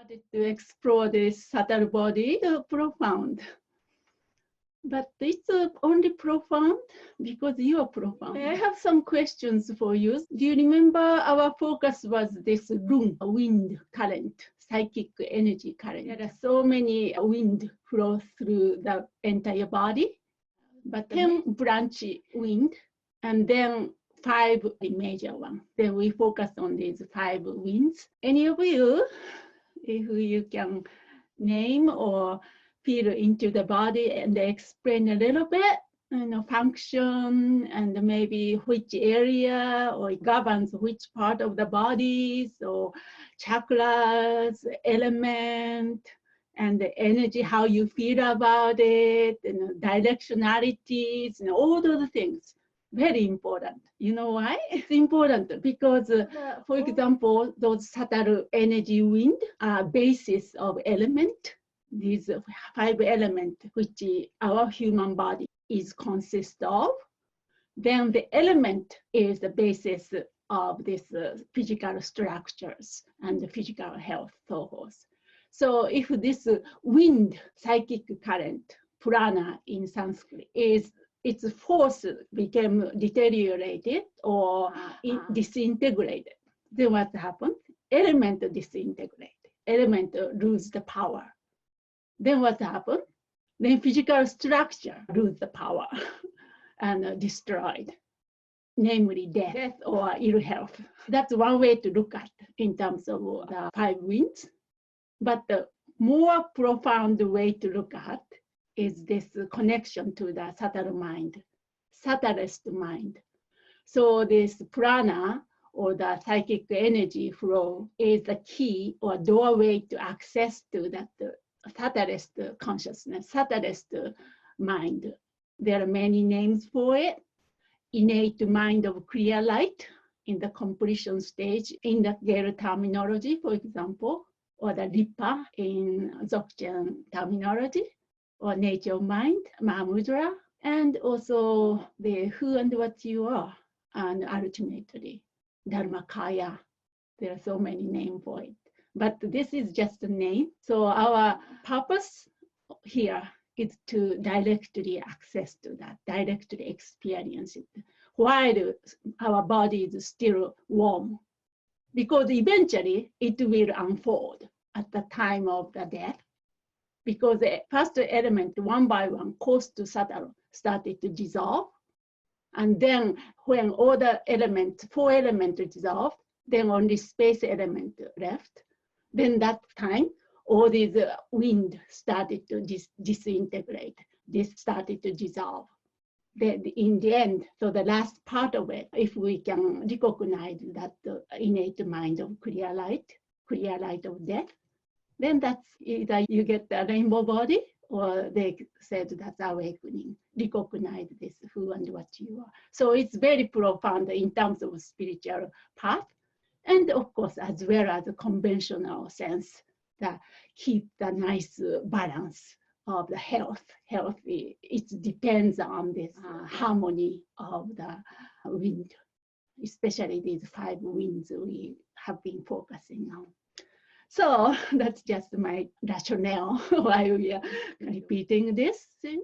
started to explore this subtle body, profound. But it's only profound because you are profound. I have some questions for you. Do you remember our focus was this rung, wind current, psychic energy current? There are so many wind flow through the entire body, but 10 branch wind, and then 5 major one. Then we focus on these 5 winds. Any of you, if you can name or feel into the body and explain a little bit, function and maybe which area or governs which part of the bodies or chakras, element, and the energy, how you feel about it, directionalities, all those things. Very important. You know why? It's important because, for example, those subtle energy wind are basis of element. These 5 elements which our human body is consist of. Then the element is the basis of this physical structures and the physical health, so forth. So if this wind, psychic current, prana in Sanskrit, is its force became deteriorated or disintegrated, then what happened? Element disintegrate, element lose the power. Then what happened? Then physical structure lose the power and destroyed, namely death or ill health. That's one way to look at in terms of the 5 winds. But the more profound way to look at is this connection to the subtle mind, subtlest mind. So this prana or the psychic energy flow is the key or doorway to access to that subtlest consciousness, subtlest mind. There are many names for it. Innate mind of clear light in the completion stage in the Gale terminology, for example, or the Ripa in Dzogchen terminology, or nature of mind, Mahamudra, and also the who and what you are, and ultimately Dharmakaya. There are so many names for it. But this is just a name. So our purpose here is to directly access to that, directly experience it, while our body is still warm. Because eventually it will unfold at the time of the death. Because the first element, one by one, coarse to subtle, started to dissolve. And then when all the elements, 4 elements dissolved, then only space element left. Then that time, all these wind started to disintegrate. This started to dissolve. Then in the end, so the last part of it, if we can recognize that innate mind of clear light of death, then that's either you get the rainbow body, or they said that's awakening. Recognize this who and what you are. So it's very profound in terms of spiritual path. And of course, as well as a conventional sense that keep the nice balance of the health. It depends on this harmony of the wind, especially these 5 winds we have been focusing on. So that's just my rationale why we are repeating this thing.